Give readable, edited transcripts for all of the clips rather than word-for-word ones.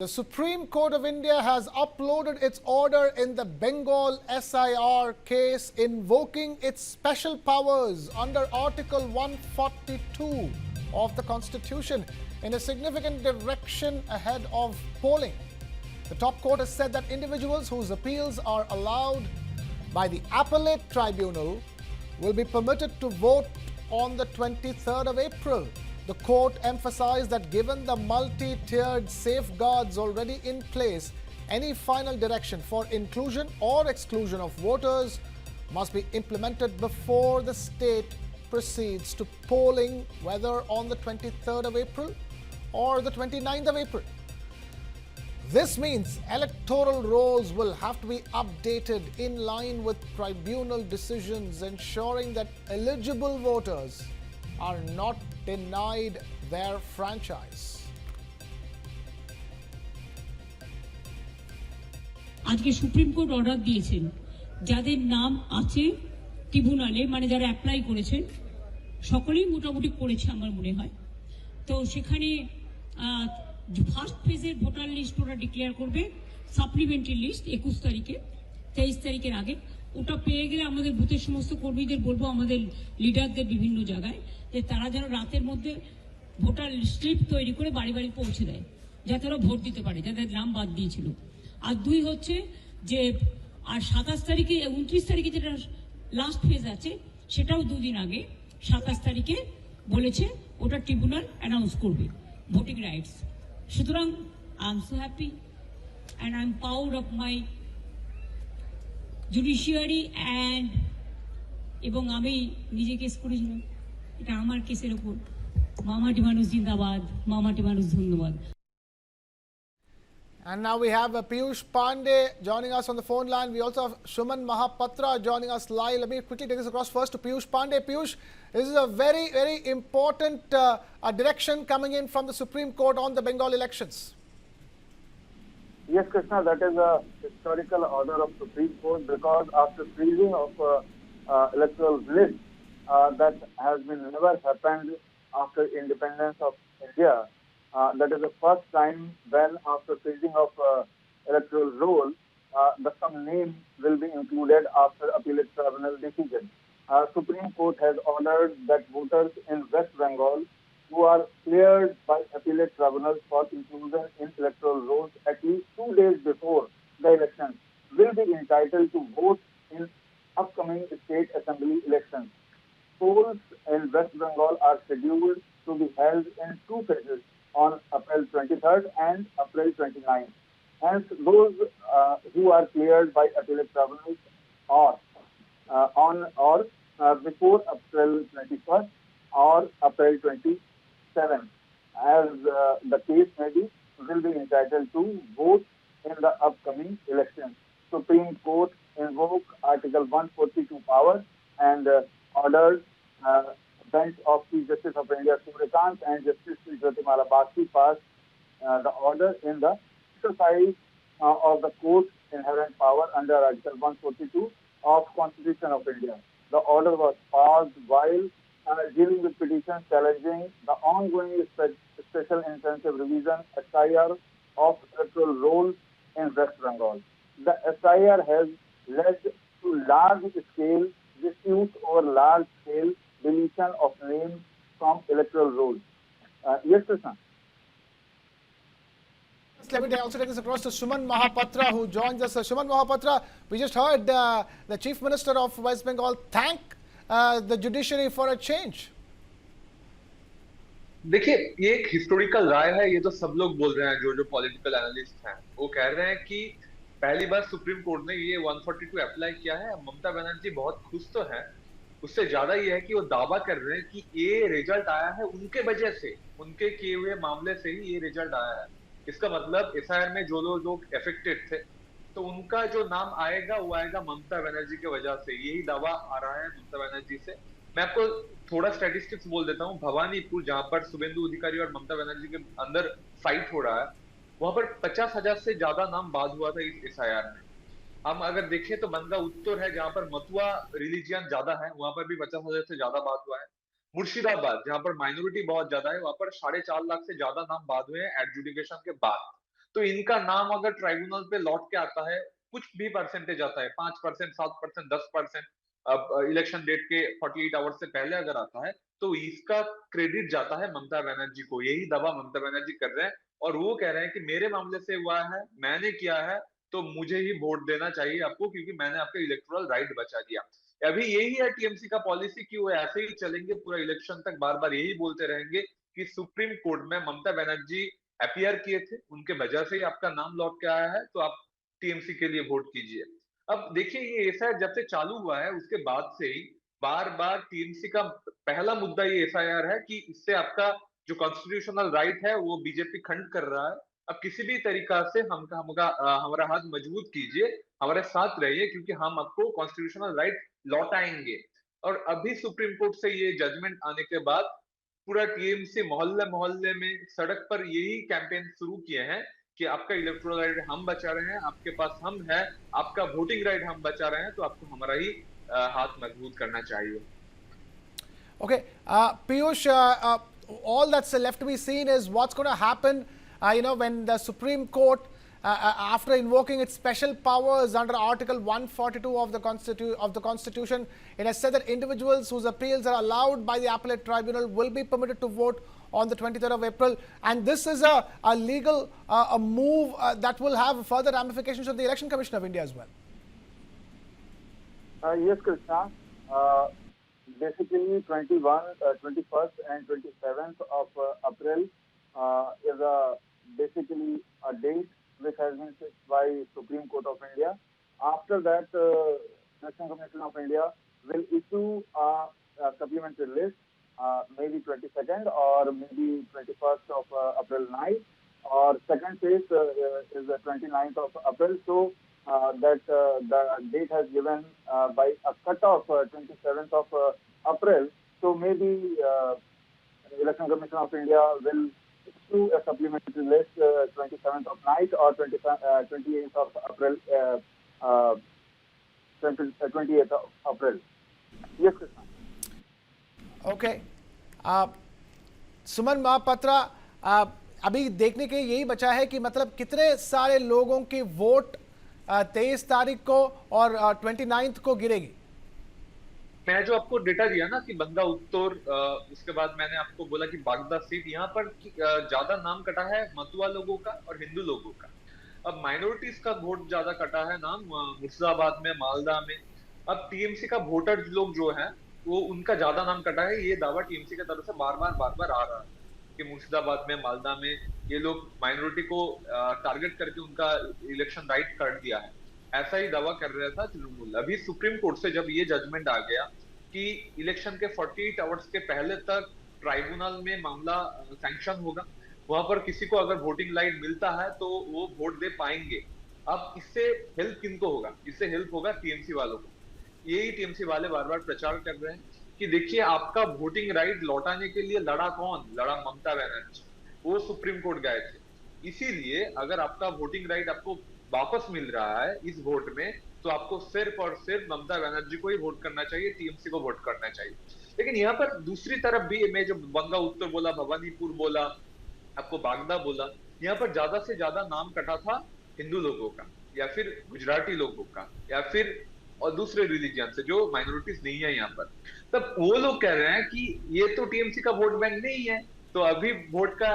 The Supreme Court of India has uploaded its order in the Bengal SIR case, invoking its special powers under Article 142 of the Constitution in a significant direction ahead of polling. The top court has said that individuals whose appeals are allowed by the appellate tribunal will be permitted to vote on the 23rd of April. The court emphasized that given the multi-tiered safeguards already in place, any final direction for inclusion or exclusion of voters must be implemented before the state proceeds to polling, whether on the 23rd of April or the 29th of April. This means electoral rolls will have to be updated in line with tribunal decisions, ensuring that eligible voters are not denied their franchise. আজকে supreme court order দিয়েছেন যাদের নাম আছে ট্রিব্যুনালে, মানে যারা apply করেছেন সকলেই মোটামুটি করেছে আমার মনে হয়। তো সেখানে ফার্স্ট ফেজের ভোটার লিস্ট ওরা ডিক্লেয়ার করবে, সাপ্লিমেন্টারি লিস্ট 21 তারিখে, 23 তারিখের আগে। ওটা পেয়ে গেলে আমাদের বুথের সমস্ত কর্মীদের বলবো, আমাদের লিডারদের বিভিন্ন জায়গায়, যে তারা যেন রাতের মধ্যে ভোটার স্লিপ তৈরি করে বাড়ি বাড়ি পৌঁছে দেয়, যাতে ওরা ভোট দিতে পারে, যাদের নাম বাদ দিয়েছিল। আর দুই হচ্ছে যে আর 27 তারিখে 29 তারিখে যেটা লাস্ট ফেজ আছে, সেটাও দুদিন আগে 27 তারিখে বলেছে ওটা ট্রিব্যুনাল অ্যানাউন্স করবে ভোটিং রাইটস। সুতরাং I am so happy and I am proud of my judiciary and এবং আমি নিজে কেস করেছিলাম, এটা আমার কেসের ওপর। মামাটি মানুষ জিন্দাবাদ, মামাটি মানুষ ধন্যবাদ। And now we have Piyush Pandey joining us on the phone line. We also have Suman Mahapatra joining us live. Let me quickly take this across first to Piyush Pandey. Piyush, this is a very, very important direction coming in from the Supreme Court on the Bengal elections. Yes, Krishna, that is a historical order of Supreme Court, because after freezing of electoral list that has been never happened after independence of India. That is the first time when after freezing of electoral roll, some name will be included after appellate tribunal decision. Supreme Court has ordered that voters in West Bengal who are cleared by appellate tribunals for inclusion in electoral rolls at least 2 days before the election will be entitled to vote in upcoming state assembly elections. Polls in West Bengal are scheduled to be held in 2 phases on April 23rd and April 29th. Hence, those who are cleared by appellate tribunals or before April 21st or April 27th, as the case may be, will be entitled to vote in the upcoming elections. Supreme Court invoked Article 142 powers and ordered bench of Chief Justice of India Suryakant and Justice Jyotimala Bagchi passed the order in the exercise of the court's inherent power under Article 142 of Constitution of India. The order was passed while dealing with petitions challenging the ongoing special intensive revision SIR of electoral rolls in West Bengal. The SIR has led to large-scale disputes over large-scale deletion of names from electoral rolls. Yes, Krishna. Let me also take this across to Suman Mahapatra, who joins us. Suman Mahapatra, we just heard the Chief Minister of West Bengal thank the judiciary for a change. देखिए, ये एक historical राय है। ये तो सब लोग बोल रहे हैं, जो पॉलिटिकल एनालिस्ट हैं, वो कह रहे हैं कि पहली बार सुप्रीम कोर्ट ने ये 142 अप्लाई किया है। ममता बनर्जी बहुत खुश तो है, उससे ज्यादा ये है कि वो दावा कर रहे हैं कि ये रिजल्ट आया है उनके वजह से, उनके किए हुए मामले से ही ये रिजल्ट आया है। इसका मतलब एसआईआर में जो लोग अफेक्टेड थे, तो उनका जो नाम आएगा वो आएगा ममता बनर्जी की वजह से। यही दावा आ रहा है ममता बनर्जी से। मैं आपको थोड़ा स्टैटिस्टिक्स बोल देता हूँ। भवानीपुर, जहां पर शुभेंदु अधिकारी और ममता बनर्जी के अंदर फाइट हो रहा है, वहां पर 50,000 से ज्यादा नाम बाद हुआ था इस एसआईआर में। हम अगर देखें तो बनगा उत्तर है, जहां पर मतुआ रिलीजियन ज्यादा है, वहां पर भी 50,000 से ज्यादा बात हुआ है। मुर्शिदाबाद, जहां पर माइनॉरिटी बहुत ज्यादा है, वहां पर 4.5 लाख से ज्यादा नाम बाद हुए हैं एडजुडिकेशन के बाद। तो इनका नाम अगर ट्राइब्यूनल पे लौट के आता है, कुछ भी परसेंटेज आता है, 5%, 7%, 10%, अब इलेक्शन डेट के 48 आवर्स से पहले अगर आता है, तो इसका क्रेडिट जाता है ममता बनर्जी को। यही दावा ममता बनर्जी कर रहे हैं और वो कह रहे हैं कि मेरे मामले से हुआ है, मैंने किया है, तो मुझे ही वोट देना चाहिए आपको, क्योंकि मैंने आपका इलेक्टोरल राइट बचा दिया। अभी यही है टीएमसी का पॉलिसी कि वो ऐसे ही चलेंगे पूरा इलेक्शन तक, बार बार यही बोलते रहेंगे कि सुप्रीम कोर्ट में ममता बनर्जी अपीयर किए थे, उनके वजह से ही आपका नाम लौट के आया है, तो आप टीएमसी के लिए वोट कीजिए। अब देखिए, ये एसआईआर जब से चालू हुआ है उसके बाद से ही बार बार टीएमसी का पहला मुद्दा ये एसआईआर है कि इससे आपका जो कॉन्स्टिट्यूशनल राइट है वो बीजेपी खंड कर रहा है। अब किसी भी तरीका से हमारा हाथ मजबूत कीजिए, हमारे साथ रहिए, क्योंकि हम आपको कॉन्स्टिट्यूशनल राइट लौटाएंगे। और अभी सुप्रीम कोर्ट से ये जजमेंट आने के बाद पूरा टीएमसी मोहल्ले मोहल्ले में सड़क पर यही कैंपेन शुरू किए हैं कि आपका इलेक्टोरल राइट हम बचा रहे हैं, आपके पास हम हैं, आपका वोटिंग राइट हम बचा रहे हैं, तो आपको हमारा ही हाथ मजबूत करना चाहिए। Okay, Piyush, all that's left to be seen is what's going to happen, when the Supreme Court, after invoking its special powers under Article 142 of the Constitution, it has said that individuals whose appeals are allowed by the Appellate Tribunal will be permitted to vote on the 23rd of April. And this is a legal move that will have further ramifications of the Election Commission of India as well. Yes, Krishna. Basically, 21st and 27th of April is basically a date which has been fixed by Supreme Court of India. After that, Election Commission of India will issue a supplementary list, maybe 22nd or maybe 21st of April night, or second phase is the 29th of April. So that the date has given by a cutoff 27th of April. So maybe Election Commission of India will issue a supplementary list 27th of night or 28th of April, 28th of April. Yes, Krishna. Okay. सुमन महापात्रा, अभी देखने के यही बचा है कि मतलब कितने सारे लोगों की वोट 23 तारीख को और 29 को गिरेगी। मैं जो आपको डेटा दिया ना कि बंगा उत्तर, उसके बाद मैंने आपको बोला कि बागदा सीट, यहाँ पर ज्यादा नाम कटा है मतुआ लोगों का और हिंदू लोगों का। अब माइनॉरिटीज का वोट ज्यादा कटा है नाम मुर्शिदाबाद में, मालदा में। अब टीएमसी का वोटर लोग जो है वो उनका ज्यादा नाम कटा है। ये दावा टीएमसी की तरफ से बार बार आ रहा है कि मुर्शिदाबाद में, मालदा में ये लोग माइनॉरिटी को टारगेट करके उनका इलेक्शन राइट कर दिया है, ऐसा ही दावा कर रहा था तृणमूल। अभी सुप्रीम कोर्ट से जब ये जजमेंट आ गया कि इलेक्शन के 48 आवर्स के पहले तक ट्राइब्यूनल में मामला सैंक्शन होगा, वहां पर किसी को अगर वोटिंग राइट मिलता है तो वो वोट दे पाएंगे। अब इससे हेल्प किनको होगा? इससे हेल्प होगा टीएमसी वालों को। यही टीएमसी वाले बार बार प्रचार कर रहे हैं कि देखिए, आपका वोटिंग राइट लौटाने के लिए लड़ा कौन? लड़ा ममता बनर्जी। वो सुप्रीम कोर्ट गए थे। इसीलिए अगर आपका वोटिंग राइट आपको वापस मिल रहा है इस वोट में, तो आपको सिर्फ और सिर्फ ममता बनर्जी को ही वोट करना चाहिए, टीएमसी को वोट करना चाहिए। लेकिन यहाँ पर दूसरी तरफ भी, मैं जो बंगा उत्तर बोला, भवानीपुर बोला, आपको बागदा बोला, यहाँ पर ज्यादा से ज्यादा नाम कटा था हिंदू लोगों का, या फिर गुजराती लोगों का, या फिर और दूसरे रिलीजन से जो माइनॉरिटीज नहीं है यहाँ पर। तब वो लोग कह रहे हैं कि ये तो टीएमसी का वोट बैंक नहीं है, तो अभी वोट का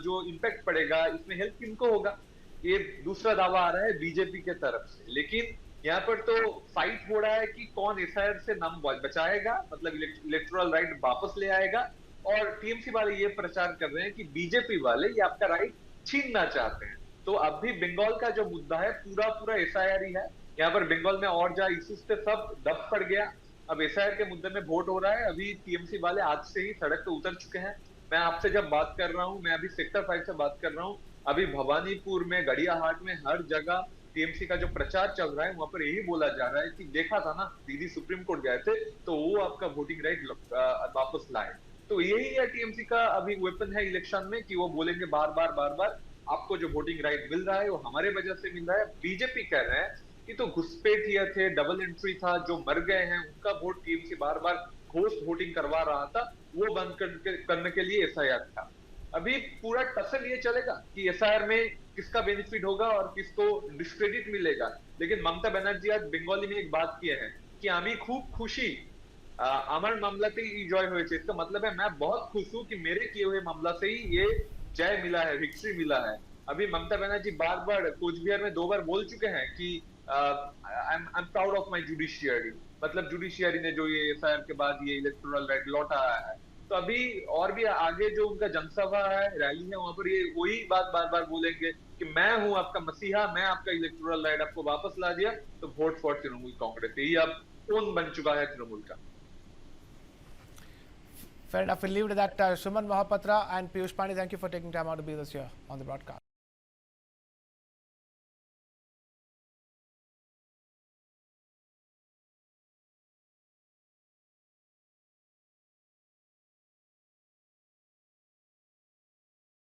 जो इम्पैक्ट पड़ेगा इसमें हेल्प किनको होगा? ये दूसरा दावा आ रहा है बीजेपी के तरफ से। लेकिन यहाँ पर तो फाइट हो रहा है कि कौन एसआईआर से नाम बचाएगा, मतलब इलेक्टोरल राइट वापस ले आएगा। और टीएमसी वाले ये प्रचार कर रहे हैं कि बीजेपी वाले ये आपका राइट छीनना चाहते हैं। तो अभी बंगाल का जो मुद्दा है पूरा एसआईआर ही है। यहाँ पर बंगाल में और ज्यादा इश्यूज पे सब दब पड़ गया। अब एसआईआर के मुद्दे में वोट हो रहा है। अभी टीएमसी वाले आज से ही सड़क पे उतर चुके हैं। मैं आपसे जब बात कर रहा हूँ, मैं अभी सेक्टर 5 से बात कर रहा हूँ, अभी भवानीपुर में, गड़ियाहाट में, हर जगह टीएमसी का जो प्रचार चल रहा है वहां पर यही बोला जा रहा है कि देखा था ना, दीदी सुप्रीम कोर्ट गए थे तो वो आपका वोटिंग राइट वापस लाए। तो यही है टीएमसी का अभी वेपन है इलेक्शन में कि वो बोलेंगे बार बार आपको जो वोटिंग राइट मिल रहा है वो हमारे वजह से मिल रहा है। बीजेपी कह रहे हैं कि तो घुसपैठिए थे, डबल एंट्री था, जो मर गए हैं उनका वोट टीएमसी बार घोस्ट वोटिंग करवा रहा था, वो बंद करने के लिए एसआईआर था। अभी पूरा टसल ये चलेगा कि एसआईआर में किसका बेनिफिट होगा और किसको डिस्क्रेडिट मिलेगा। लेकिन ममता बनर्जी आज बंगाली में एक बात किए हैं कि আমি খুব খুশি আমার মামলাতেই জয় হয়েছে। इसका मतलब है मैं बहुत खुश हूं कि मेरे किए हुए मामला से ही ये जय मिला है, विक्ट्री मिला है। अभी ममता बनर्जी बार बार कोचबिहार में 2 बार बोल चुके हैं कि I am proud of my judiciary, मतलब जुडिशियरी ने जो ये एफआईआर के बाद ये इलेक्टोरल राइट लौटा है। तो अभी और भी आगे जो उनका जनसभा है, रैली है, वहां पर ये वही बात बार बार बोलेंगे कि मैं हूं आपका मसीहा, मैं आपका इलेक्टोरल राइट आपको वापस ला दिया, तो वोट फॉर तृणमूल कांग्रेस। यही अब टोन बन चुका है तृणमूल का। Fair enough. We'll leave it at that. Suman Mohapatra and Piyush Pandey, thank you for taking time out to be with us here on the broadcast.